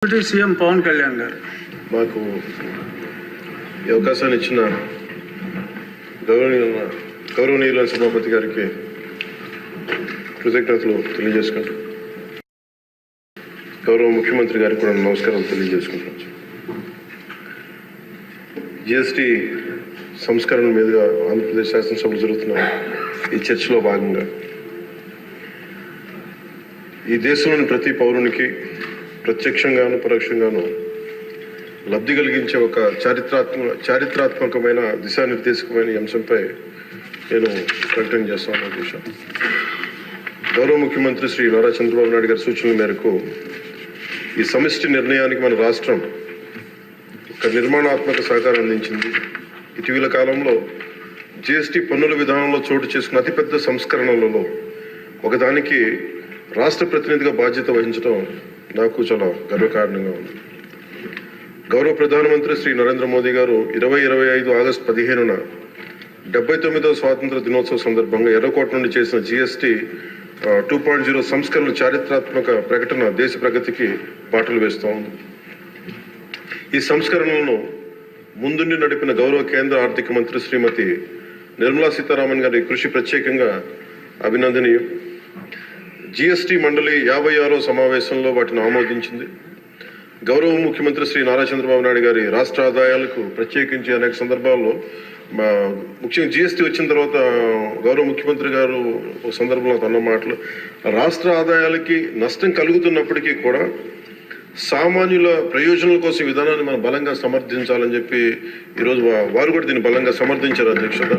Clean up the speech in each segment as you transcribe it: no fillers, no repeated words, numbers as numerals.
CM Pawan Kalyan గారు మాకు ఈ అవకాశాన్ని ఇచ్చిన గౌరవనీయుల సభాపతి గారికి కృతజ్ఞతలు తెలియజేసుకుంటాం. గౌరవ ముఖ్యమంత్రి గారికి కూడా నమస్కారాలు తెలియజేసుకుంటాం. జిఎస్టీ సంస్కరణ మీదుగా ఆంధ్రప్రదేశ్ శాసనసభలో జరుగుతున్న ఈ చర్చలో భాగంగా ఈ దేశంలోని ప్రతి పౌరునికి ప్రత్యక్షంగాను పరోక్షంగాను లబ్ధి కలిగించే ఒక చారిత్రాత్మకమైన దిశానిర్దేశకమైన అంశంపై నేను ప్రకటన చేస్తాను. విషయం గౌరవ ముఖ్యమంత్రి శ్రీ నారా చంద్రబాబు నాయుడు గారి సూచనల మేరకు ఈ సమిష్టి నిర్ణయానికి మన రాష్ట్రం ఒక నిర్మాణాత్మక సహకారం అందించింది. ఇటీవల కాలంలో జిఎస్టీ పన్నుల విధానంలో చోటు చేసుకున్న అతిపెద్ద సంస్కరణలలో ఒకదానికి రాష్ట్ర ప్రతినిధిగా బాధ్యత వహించడం నాకు చాలా గర్వకారణంగా ఉంది. గౌరవ ప్రధానమంత్రి శ్రీ నరేంద్ర మోదీ గారు 2025 ఆగస్టు 15న 79వ స్వాతంత్ర దినోత్సవ సందర్భంగా ఎర్రకోట నుండి చేసిన జిఎస్టీ 2.0 సంస్కరణ చారిత్రాత్మక ప్రకటన దేశ ప్రగతికి బాటలు వేస్తూ ఉంది. ఈ సంస్కరణలను ముందుండి నడిపిన గౌరవ కేంద్ర ఆర్థిక మంత్రి శ్రీమతి నిర్మలా సీతారామన్ గారి కృషి ప్రత్యేకంగా అభినందనీయం. జిఎస్టీ మండలి 56వ సమావేశంలో వాటిని ఆమోదించింది. గౌరవ ముఖ్యమంత్రి శ్రీ నారా చంద్రబాబు నాయుడు గారి రాష్ట్ర ఆదాయాలకు ప్రత్యేకించి అనేక సందర్భాల్లో ముఖ్యంగా జిఎస్టీ వచ్చిన తర్వాత గౌరవ ముఖ్యమంత్రి గారు ఒక సందర్భంలో అన్న మాటలు రాష్ట్ర ఆదాయాలకి నష్టం కలుగుతున్నప్పటికీ కూడా సామాన్యుల ప్రయోజనాల కోసం విధానాన్ని మనం బలంగా సమర్థించాలని చెప్పి ఈరోజు వారు కూడా దీన్ని బలంగా సమర్థించారు అధ్యక్షుడు.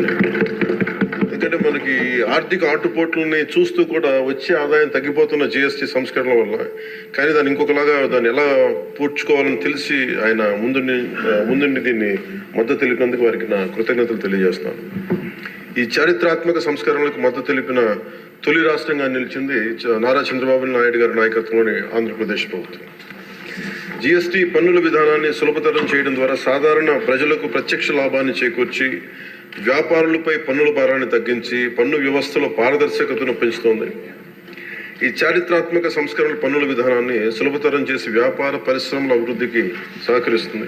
ఎందుకంటే మనకి ఆర్థిక ఆటుపోట్లని చూస్తూ కూడా వచ్చే ఆదాయం తగ్గిపోతున్న జిఎస్టీ సంస్కరణ వల్ల, కానీ దాన్ని ఇంకొకలాగా దాన్ని ఎలా పూడ్చుకోవాలని తెలిసి ఆయన ముందుండి దీన్ని మద్దతు తెలిపినందుకు వారికి నా కృతజ్ఞతలు తెలియజేస్తున్నాను. ఈ చారిత్రాత్మక సంస్కరణలకు మద్దతు తెలిపిన తొలి రాష్ట్రంగా నిలిచింది నారా చంద్రబాబు నాయుడు గారి నాయకత్వంలోని ఆంధ్రప్రదేశ్ ప్రభుత్వం. జిఎస్టీ పన్నుల విధానాన్ని సులభతరం చేయడం ద్వారా సాధారణ ప్రజలకు ప్రత్యక్ష లాభాన్ని చేకూర్చి వ్యాపారులపై పన్నుల భారాన్ని తగ్గించి పన్ను వ్యవస్థలో పారదర్శకతను పెంచుతోంది. ఈ చారిత్రాత్మక సంస్కరణ పన్నుల విధానాన్ని సులభతరం చేసి వ్యాపార పరిశ్రమల అభివృద్ధికి సహకరిస్తుంది.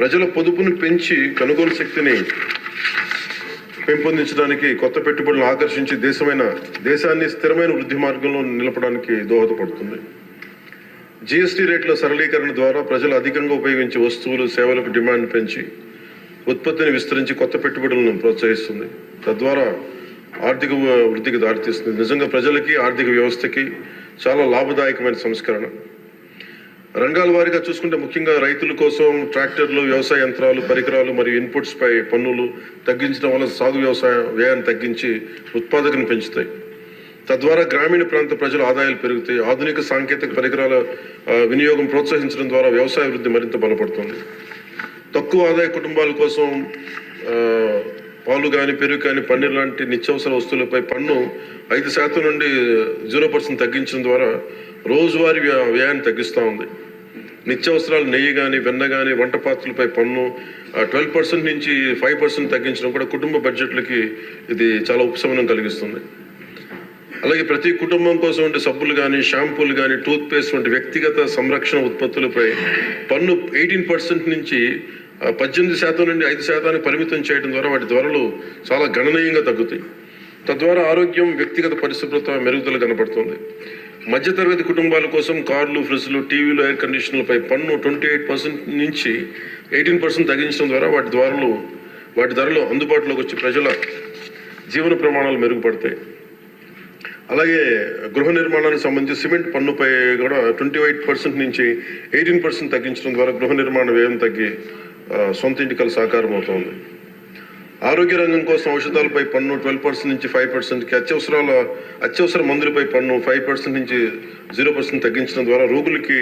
ప్రజల పొదుపును పెంచి కొనుగోలు శక్తిని పెంపొందించడానికి, కొత్త పెట్టుబడులను ఆకర్షించి దేశాన్ని స్థిరమైన వృద్ధి మార్గంలో నిలపడానికి దోహదపడుతుంది. జిఎస్టీ రేట్ల సరళీకరణ ద్వారా ప్రజలు అధికంగా ఉపయోగించే వస్తువులు సేవలకు డిమాండ్ పెంచి ఉత్పత్తిని విస్తరించి కొత్త పెట్టుబడులను ప్రోత్సహిస్తుంది. తద్వారా ఆర్థిక వృద్ధికి దారితీస్తుంది. నిజంగా ప్రజలకి ఆర్థిక వ్యవస్థకి చాలా లాభదాయకమైన సంస్కరణ. రంగాల వారీగా చూసుకుంటే ముఖ్యంగా రైతుల కోసం ట్రాక్టర్లు, వ్యవసాయ యంత్రాలు, పరికరాలు మరియు ఇన్పుట్స్ పై పన్నులు తగ్గించడం వల్ల సాగు వ్యవసాయ వ్యయాన్ని తగ్గించి ఉత్పాదకను పెంచుతాయి. తద్వారా గ్రామీణ ప్రాంత ప్రజల ఆదాయాలు పెరుగుతాయి. ఆధునిక సాంకేతిక పరికరాల వినియోగం ప్రోత్సహించడం ద్వారా వ్యవసాయ వృద్ధి మరింత బలపడుతుంది. తక్కువ ఆదాయ కుటుంబాల కోసం పాలు కానీ, పెరుగు కానీ, పన్నీర్ లాంటి నిత్యావసర వస్తువులపై పన్ను 5% నుండి 0% తగ్గించడం ద్వారా రోజువారీ వ్యయాన్ని తగ్గిస్తూ ఉంది. నిత్యావసరాలు నెయ్యి కానీ, వెన్న కానీ, వంట పాత్రలపై పన్ను 12% నుంచి 5% తగ్గించడం కూడా కుటుంబ బడ్జెట్లకి ఇది చాలా ఉపశమనం కలిగిస్తుంది. అలాగే ప్రతి కుటుంబం కోసం ఉండే సబ్బులు కానీ, షాంపూలు కానీ, టూత్ పేస్ట్ వంటి వ్యక్తిగత సంరక్షణ ఉత్పత్తులపై పన్ను 18% నుంచి 18% నుండి 5% పరిమితం చేయడం ద్వారా వాటి ధరలు చాలా గణనీయంగా తగ్గుతాయి. తద్వారా ఆరోగ్యం, వ్యక్తిగత పరిశుభ్రత మెరుగుదల కనబడుతుంది. మధ్యతరగతి కుటుంబాల కోసం కార్లు, ఫ్రిడ్జ్లు, టీవీలు, ఎయిర్ కండిషనర్లపై పన్ను 28% నుంచి 18% తగ్గించడం ద్వారా వాటి ధరలు అందుబాటులోకి వచ్చి ప్రజల జీవన ప్రమాణాలు మెరుగుపడతాయి. అలాగే గృహ నిర్మాణానికి సంబంధించి సిమెంట్ పన్నుపై కూడా 28% నుంచి 18% తగ్గించడం ద్వారా గృహ నిర్మాణ వ్యయం తగ్గి సొంత ఇంటికల సాకారం అవుతుంది. ఆరోగ్య రంగం కోసం ఔషధాలపై పన్ను 12% నుంచి 5%కి, అత్యవసర మందులపై పన్ను 5% నుంచి 0% తగ్గించడం ద్వారా రోగులకి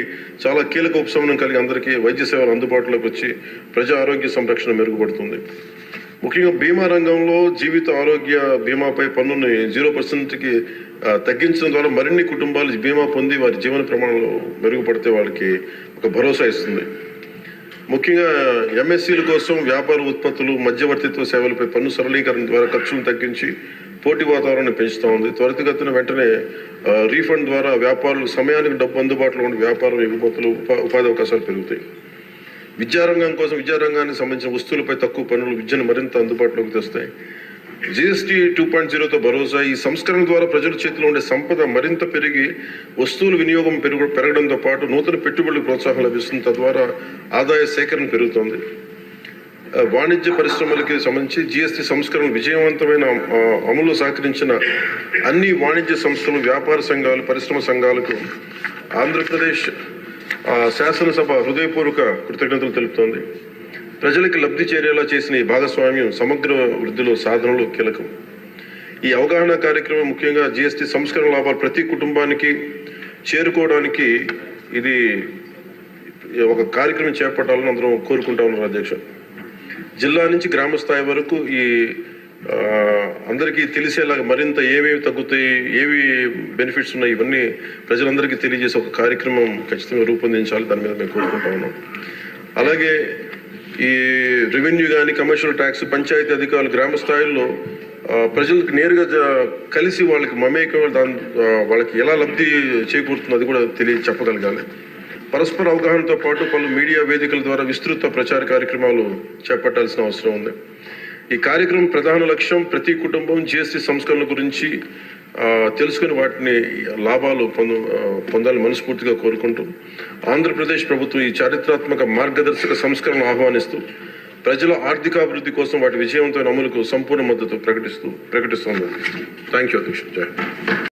చాలా కీలక ఉపశమనం కలిగి అందరికీ వైద్య సేవలు అందుబాటులోకి వచ్చి ప్రజా ఆరోగ్య సంరక్షణ మెరుగుపడుతుంది. ముఖ్యంగా బీమా రంగంలో జీవిత ఆరోగ్య బీమాపై పన్నుని 0%కి తగ్గించడం ద్వారా మరిన్ని కుటుంబాలు బీమా పొంది వారి జీవన ప్రమాణాలు మెరుగుపడితే వాళ్ళకి ఒక భరోసా ఇస్తుంది. ముఖ్యంగా ఎంఎస్సీల కోసం వ్యాపార ఉత్పత్తులు, మధ్యవర్తిత్వ సేవలపై పన్ను సరళీకరణ ద్వారా ఖర్చులను తగ్గించి పోటీ వాతావరణాన్ని పెంచుతూ ఉంది. త్వరితగతిన వెంటనే రీఫండ్ ద్వారా వ్యాపారులకు సమయానికి డబ్బు అందుబాటులో ఉండే వ్యాపారం ఎగుమతులు ఉపాధి అవకాశాలు పెరుగుతాయి. విద్యారంగం కోసం విద్యారంగానికి సంబంధించిన వస్తువులపై తక్కువ పన్నులు విద్యను మరింత అందుబాటులోకి తెస్తాయి. జీఎస్టీ 2.0తో భరోసా. ఈ సంస్కరణ ద్వారా ప్రజల చేతిలో ఉండే సంపద మరింత పెరిగి వస్తువుల వినియోగం పెరగడంతో పాటు నూతన పెట్టుబడులకు ప్రోత్సాహం లభిస్తుంది. తద్వారా ఆదాయ సేకరణ పెరుగుతోంది. వాణిజ్య పరిశ్రమలకి సంబంధించి జీఎస్టీ సంస్కరణ విజయవంతమైన అమలు సహకరించిన అన్ని వాణిజ్య సంస్థలు, వ్యాపార సంఘాలు, పరిశ్రమ సంఘాలకు ఆంధ్రప్రదేశ్ శాసనసభ హృదయపూర్వక కృతజ్ఞతలు తెలుపుతోంది. ప్రజలకు లబ్ధి చేరేలా చేసిన ఈ భాగస్వామ్యం సమగ్ర వృద్ధిలో సాధనలో కీలకం. ఈ అవగాహన కార్యక్రమం ముఖ్యంగా జీఎస్టీ సంస్కరణ లాభాలు ప్రతి కుటుంబానికి చేరుకోవడానికి ఇది ఒక కార్యక్రమం చేపట్టాలని అందరం కోరుకుంటా ఉన్నారు అధ్యక్ష. జిల్లా నుంచి గ్రామ స్థాయి వరకు ఈ అందరికీ తెలిసేలాగా మరింత ఏమేమి తగ్గుతాయి, ఏవి బెనిఫిట్స్ ఉన్నాయి, ఇవన్నీ ప్రజలందరికీ తెలియజేసే ఒక కార్యక్రమం ఖచ్చితంగా రూపొందించాలి. దాని మీద మేము కోరుకుంటా ఉన్నాం. అలాగే ఈ రెవెన్యూ కానీ, కమర్షియల్ ట్యాక్స్, పంచాయతీ అధికారులు గ్రామ స్థాయిల్లో ప్రజలకు నేరుగా కలిసి వాళ్ళకి మమేకం, వాళ్ళకి ఎలా లబ్ధి చేకూరుతుందో అది కూడా చెప్పగలగాలి. పరస్పర అవగాహనతో పాటు పలు మీడియా వేదికల ద్వారా విస్తృత ప్రచార కార్యక్రమాలు చేపట్టాల్సిన అవసరం ఉంది. ఈ కార్యక్రమం ప్రధాన లక్ష్యం ప్రతి కుటుంబం జీఎస్టీ సంస్కరణ గురించి తెలుసుకుని వాటిని లాభాలు పొందాలని మనస్ఫూర్తిగా కోరుకుంటూ ఆంధ్రప్రదేశ్ ప్రభుత్వం ఈ చారిత్రాత్మక మార్గదర్శక సంస్కరణను ఆహ్వానిస్తూ ప్రజల ఆర్థికాభివృద్ధి కోసం వాటి విజయవంతమైన అమలుకు సంపూర్ణ మద్దతు ప్రకటిస్తుంది. థ్యాంక్ యూ అధ్యక్ష.